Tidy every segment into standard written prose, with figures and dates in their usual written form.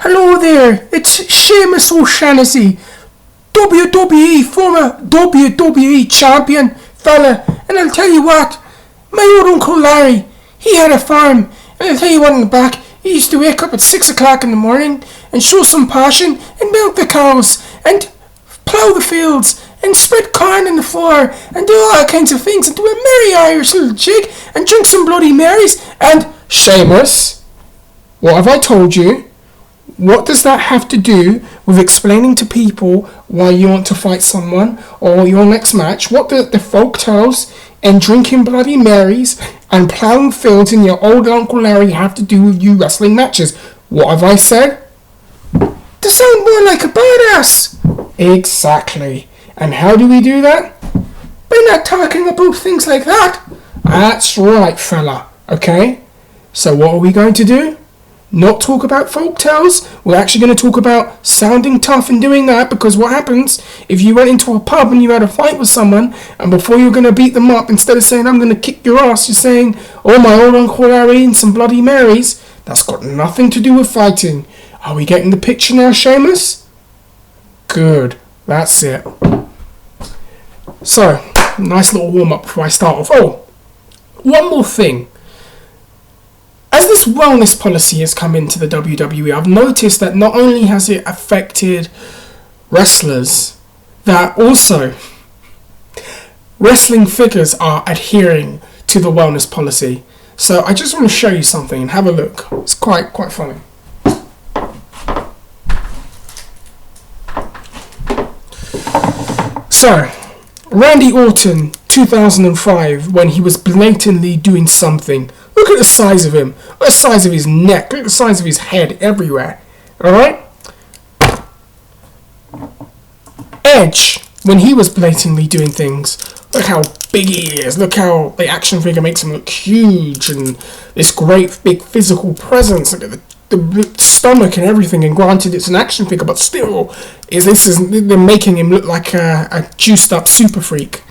Hello there, it's Sheamus O'Shaughnessy, WWE, former WWE champion fella, and I'll tell you what, my old Uncle Larry, he had a farm, and I'll tell you what in the back, he used to wake up at 6 o'clock in the morning and show some passion and milk the cows and plough the fields and spread corn on the floor and do all kinds of things and do a merry Irish little jig and drink some Bloody Marys and... Sheamus, what have I told you? What does that have to do with explaining to people why you want to fight someone or your next match? What the folk tales and drinking Bloody Marys and ploughing fields in your old Uncle Larry have to do with you wrestling matches? What have I said? To sound more like a badass. Exactly. And how do we do that? By not talking about things like that. That's right, fella. Okay? So what are we going to do? Not talk about folk tales. We're actually going to talk about sounding tough and doing that, because what happens if you went into a pub and you had a fight with someone, and before you're going to beat them up, instead of saying I'm going to kick your ass, you're saying, oh, my old Uncle Larry and some Bloody Marys. That's got nothing to do with fighting. Are we getting the picture now, Sheamus? Good. That's it. So, nice little warm-up before I start off. Oh, one more thing. As this wellness policy has come into the WWE, I've noticed that not only has it affected wrestlers, that also wrestling figures are adhering to the wellness policy. So I just want to show you something and have a look. It's quite funny. So, Randy Orton, 2005, when he was blatantly doing something. Look at the size of him. Look at the size of his neck. Look at the size of his head everywhere. Alright? Edge, when he was blatantly doing things. Look how big he is. Look how the action figure makes him look huge. And this great big physical presence. Look at the stomach and everything. And granted, it's an action figure, but still, they're making him look like a juiced up super freak.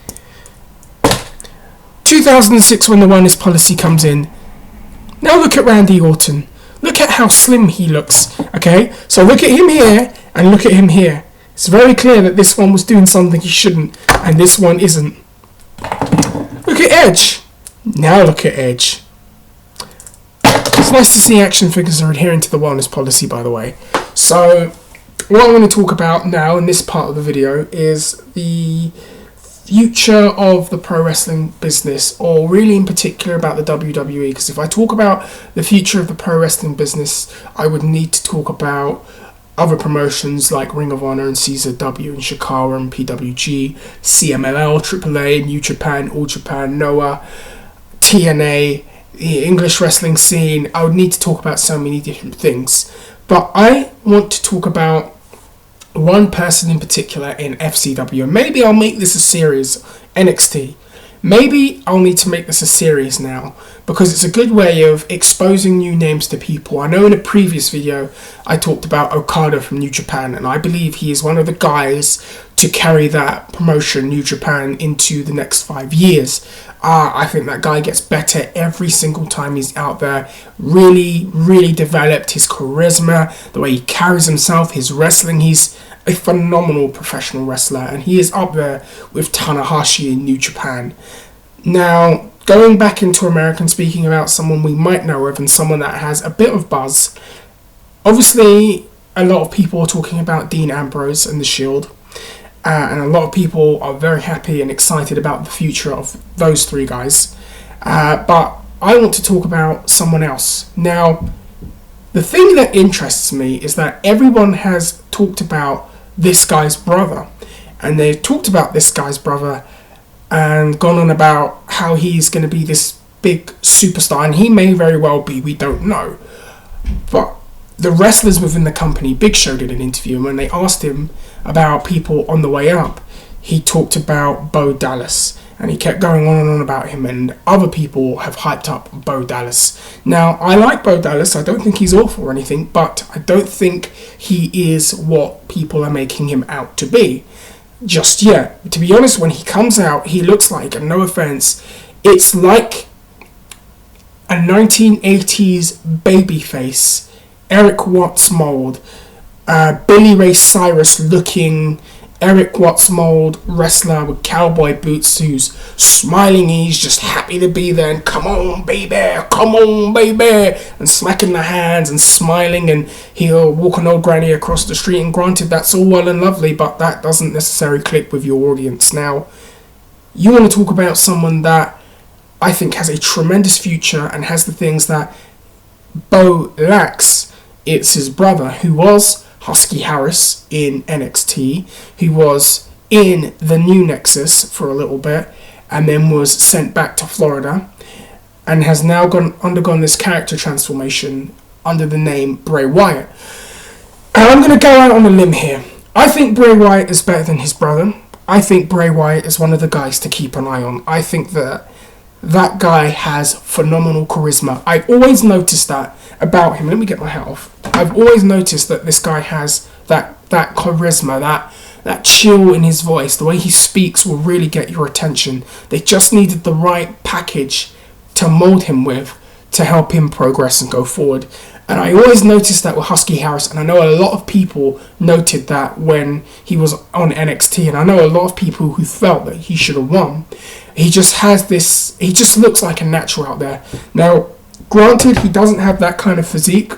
2006, when the wellness policy comes in. Now look at Randy Orton. Look at how slim he looks. Okay, so look at him here and look at him here. It's very clear that this one was doing something he shouldn't, and this one isn't. Look at Edge. Now look at Edge. It's nice to see action figures are adhering to the wellness policy, by the way. So, what I'm going to talk about now in this part of the video is the future of the pro wrestling business, or really in particular about the WWE, because if I talk about the future of the pro wrestling business, I would need to talk about other promotions like Ring of Honor and CZW and Shikara and PWG, CMLL, AAA, New Japan, All Japan, Noah, TNA, the English wrestling scene. I would need to talk about so many different things, but I want to talk about one person in particular in FCW. Maybe I'll make this a series, NXT. Maybe I'll need to make this a series now, because it's a good way of exposing new names to people. I know in a previous video I talked about Okada from New Japan, and I believe he is one of the guys to carry that promotion, New Japan, into the next 5 years. I think that guy gets better every single time he's out there. Really developed his charisma, the way he carries himself, his wrestling. He's a phenomenal professional wrestler, and he is up there with Tanahashi in New Japan. Now, going back into American, speaking about someone we might know of and someone that has a bit of buzz, obviously a lot of people are talking about Dean Ambrose and The Shield, and a lot of people are very happy and excited about the future of those three guys, but I want to talk about someone else. Now, the thing that interests me is that everyone has talked about this guy's brother, and they've talked about this guy's brother and gone on about how he's going to be this big superstar, and he may very well be, we don't know. But the wrestlers within the company, Big Show did an interview, and when they asked him about people on the way up, he talked about Bo Dallas, and he kept going on and on about him, and other people have hyped up Bo Dallas. Now, I like Bo Dallas. I don't think he's awful or anything, but I don't think he is what people are making him out to be just yet. To be honest, when he comes out, he looks like, and no offense, it's like a 1980s babyface Eric Watts mold, Billy Ray Cyrus looking Eric Watts mold wrestler with cowboy boots who's smiling. He's just happy to be there and come on baby, and smacking the hands and smiling, and he'll walk an old granny across the street. And granted, that's all well and lovely, but that doesn't necessarily click with your audience. Now, you want to talk about someone that I think has a tremendous future and has the things that Bo lacks. It's his brother, who was Husky Harris in NXT, who was in the new Nexus for a little bit and then was sent back to Florida and has now undergone this character transformation under the name Bray Wyatt. And I'm going to go out on a limb here. I think Bray Wyatt is better than his brother. I think Bray Wyatt is one of the guys to keep an eye on. I think that guy has phenomenal charisma. I've always noticed that about him. Let me get my hat off. I've always noticed that this guy has that charisma, that chill in his voice. The way he speaks will really get your attention. They just needed the right package to mold him with to help him progress and go forward. And I always noticed that with Husky Harris, and I know a lot of people noted that when he was on NXT, and I know a lot of people who felt that he should have won. He just looks like a natural out there. Now, granted, he doesn't have that kind of physique.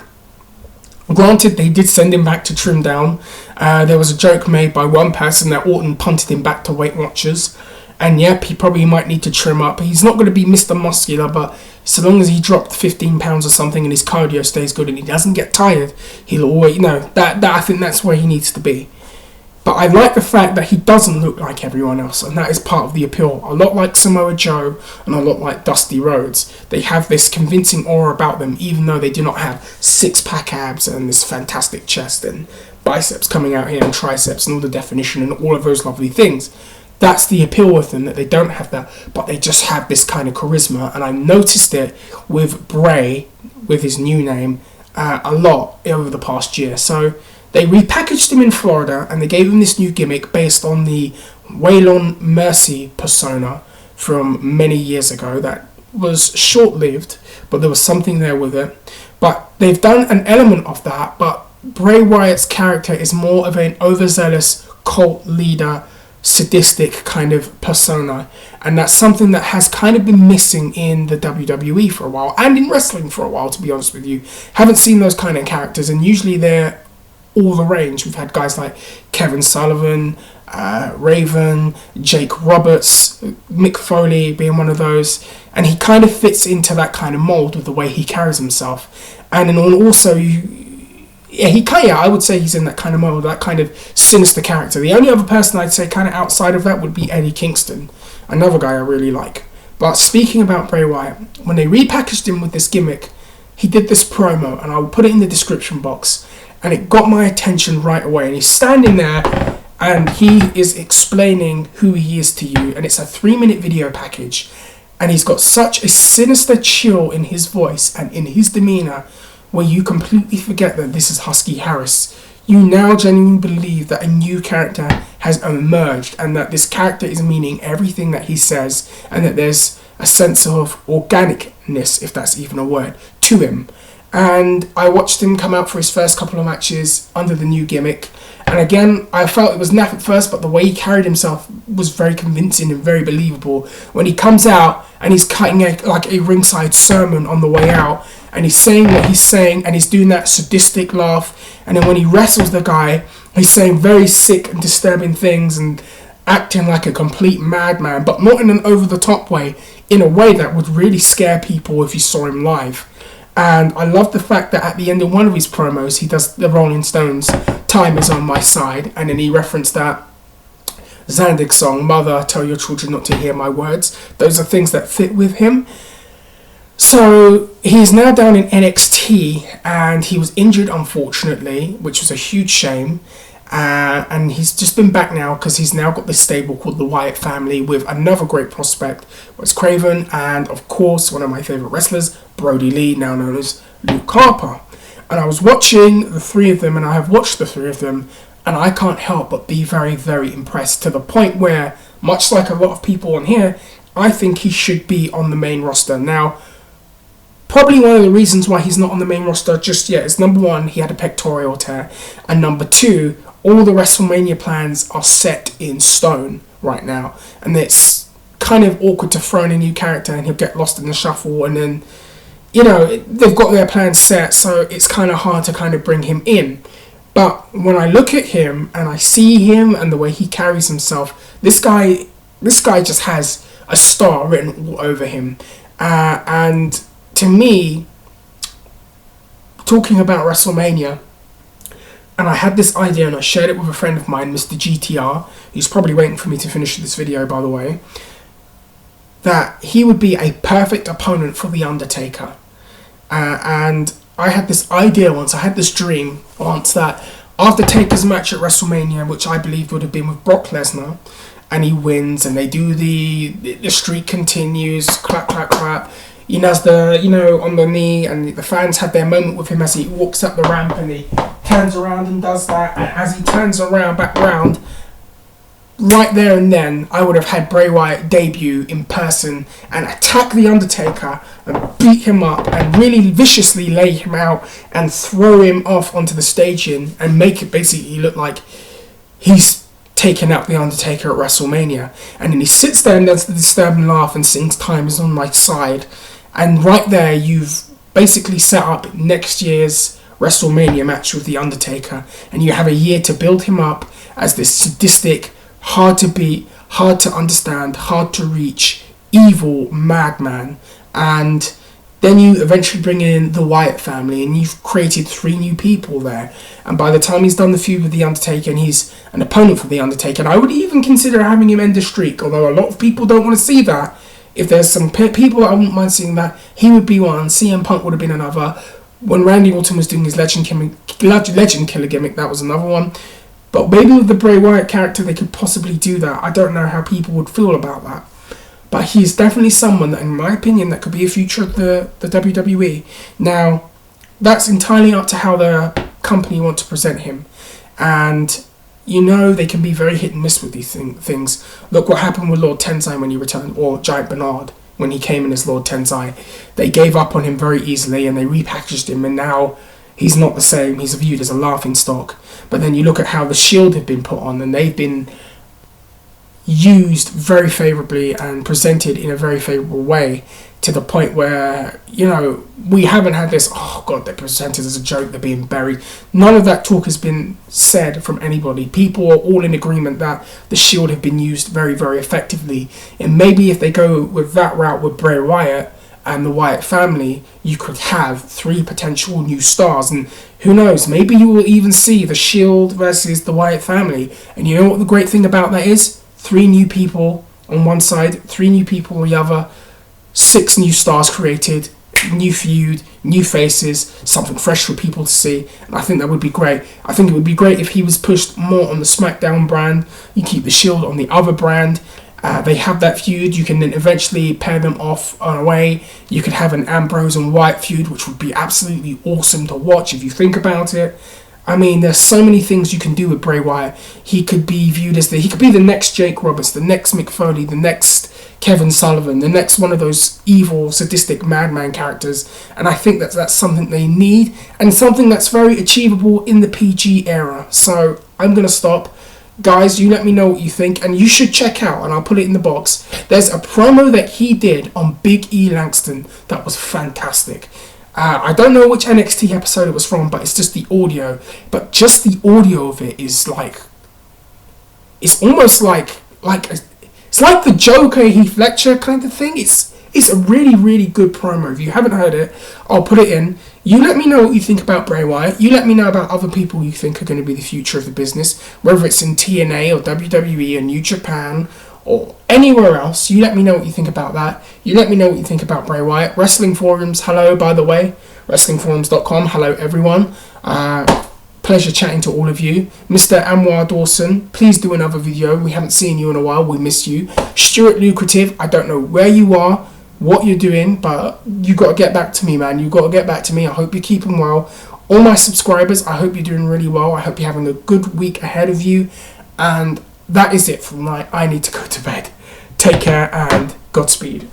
Granted, they did send him back to trim down. There was a joke made by one person that Orton punted him back to Weight Watchers. And yep, he probably might need to trim up. He's not going to be Mr. Muscular, but so long as he dropped 15 pounds or something and his cardio stays good and he doesn't get tired, he'll always, that I think that's where he needs to be. But I like the fact that he doesn't look like everyone else, and that is part of the appeal. A lot like Samoa Joe and a lot like Dusty Rhodes. They have this convincing aura about them, even though they do not have six-pack abs and this fantastic chest and biceps coming out here and triceps and all the definition and all of those lovely things. That's the appeal with them, that they don't have that, but they just have this kind of charisma. And I noticed it with Bray, with his new name, a lot over the past year. So they repackaged him in Florida and they gave him this new gimmick based on the Waylon Mercy persona from many years ago that was short-lived, but there was something there with it. But they've done an element of that, but Bray Wyatt's character is more of an overzealous cult leader, sadistic kind of persona, and that's something that has kind of been missing in the WWE for a while and in wrestling for a while, to be honest with you. Haven't seen those kind of characters, and usually they're all the range. We've had guys like Kevin Sullivan, Raven, Jake Roberts, Mick Foley being one of those, and he kind of fits into that kind of mold with the way he carries himself. And then also I would say he's in that kind of mold, that kind of sinister character. The only other person I'd say kind of outside of that would be Eddie Kingston, another guy I really like. But speaking about Bray Wyatt, when they repackaged him with this gimmick, he did this promo, and I will put it in the description box, and it got my attention right away. And he's standing there, and he is explaining who he is to you, and it's a 3-minute video package, and he's got such a sinister chill in his voice and in his demeanor, where you completely forget that this is Husky Harris. You now genuinely believe that a new character has emerged and that this character is meaning everything that he says, and that there's a sense of organicness, if that's even a word, to him. And I watched him come out for his first couple of matches under the new gimmick, and again, I felt it was naff at first, but the way he carried himself was very convincing and very believable. When he comes out and he's cutting a ringside sermon on the way out, and he's saying what he's saying, and he's doing that sadistic laugh, and then when he wrestles the guy, he's saying very sick and disturbing things and acting like a complete madman, but not in an over-the-top way, in a way that would really scare people if you saw him live. And I love the fact that at the end of one of his promos, he does the Rolling Stones' "Time Is On My Side," and then he referenced that Zandig song, "Mother, Tell Your Children Not to Hear My Words." Those are things that fit with him. So he's now down in NXT, and he was injured, unfortunately, which was a huge shame. And he's just been back now because he's now got this stable called the Wyatt Family with another great prospect, Wes Craven, and of course one of my favourite wrestlers, Brody Lee, now known as Luke Harper. And I was watching the three of them, and I have watched the three of them, and I can't help but be very, very impressed, to the point where, much like a lot of people on here, I think he should be on the main roster. Now, Probably one of the reasons why he's not on the main roster just yet is, number one, he had a pectoral tear, and number two, all the WrestleMania plans are set in stone right now, and it's kind of awkward to throw in a new character and he'll get lost in the shuffle, and then, you know, they've got their plans set, so it's kind of hard to kind of bring him in. But when I look at him and I see him and the way he carries himself, this guy just has a star written all over him, and to me, talking about WrestleMania, and I had this idea and I shared it with a friend of mine, Mr. GTR, who's probably waiting for me to finish this video, by the way, that he would be a perfect opponent for The Undertaker. And I had this idea once, I had this dream once, that after Taker's match at WrestleMania, which I believed would have been with Brock Lesnar, and he wins, and they do the streak continues, clap, clap, clap. He does the, you know, on the knee, and the fans had their moment with him as he walks up the ramp and he turns around and does that. And as he turns around, back round, right there and then, I would have had Bray Wyatt debut in person and attack The Undertaker and beat him up and really viciously lay him out and throw him off onto the staging and make it basically look like he's taken out The Undertaker at WrestleMania. And then he sits there and does the disturbing laugh and sings "Time Is On My Side." And right there, you've basically set up next year's WrestleMania match with The Undertaker, and you have a year to build him up as this sadistic, hard to beat, hard to understand, hard to reach, evil madman. And then you eventually bring in the Wyatt family, and you've created 3 new people there. And by the time he's done the feud with The Undertaker and he's an opponent for The Undertaker, and I would even consider having him end the streak, although a lot of people don't want to see that. If there's some people that I wouldn't mind seeing that, he would be one. CM Punk would have been another. When Randy Orton was doing his Legend Killer gimmick, that was another one. But maybe with the Bray Wyatt character, they could possibly do that. I don't know how people would feel about that. But he's definitely someone that, in my opinion, that could be a future of the WWE. Now, that's entirely up to how the company want to present him. And, you know, they can be very hit and miss with these things. Look what happened with Lord Tensai when he returned, or Giant Bernard when he came in as Lord Tensai. They gave up on him very easily and they repackaged him, and now he's not the same. He's viewed as a laughingstock. But then you look at how the Shield have been put on, and they've been used very favourably and presented in a very favourable way, to the point where, you know, we haven't had this, oh god, they're presented as a joke, they're being buried. None of that talk has been said from anybody. People are all in agreement that the Shield have been used very, very effectively. And maybe if they go with that route with Bray Wyatt and the Wyatt family, you could have 3 potential new stars. And who knows, maybe you will even see the Shield versus the Wyatt family. And you know what the great thing about that is? 3 new people on one side, 3 new people on the other, 6 new stars created, new feud, new faces, something fresh for people to see, and I think that would be great. I think it would be great if he was pushed more on the SmackDown brand. You keep the Shield on the other brand. They have that feud. You can then eventually pair them off on a way. You could have an Ambrose and Wyatt feud, which would be absolutely awesome to watch if you think about it. I mean, there's so many things you can do with Bray Wyatt. He could be viewed as he could be the next Jake Roberts, the next Mick Foley, the next Kevin Sullivan, the next one of those evil, sadistic madman characters. And I think that's something they need, and something that's very achievable in the PG era. So I'm going to stop. Guys, you let me know what you think, and you should check out, and I'll put it in the box, there's a promo that he did on Big E Langston that was fantastic. I don't know which NXT episode it was from, but it's just the audio. But just the audio of it is like, it's almost like it's like the Joker Heath Ledger kind of thing. It's a really, really good promo. If you haven't heard it, I'll put it in. You let me know what you think about Bray Wyatt. You let me know about other people you think are going to be the future of the business, whether it's in TNA or WWE or New Japan or anywhere else. You let me know what you think about that. You let me know what you think about Bray Wyatt. Wrestling Forums, hello, by the way. WrestlingForums.com, hello, everyone. Pleasure chatting to all of you. Mr. Anwar Dawson, please do another video. We haven't seen you in a while. We miss you. Stuart Lucrative, I don't know where you are, what you're doing, but you got to get back to me, man. You got to get back to me. I hope you're keeping well. All my subscribers, I hope you're doing really well. I hope you're having a good week ahead of you. And that is it for tonight. I need to go to bed. Take care and Godspeed.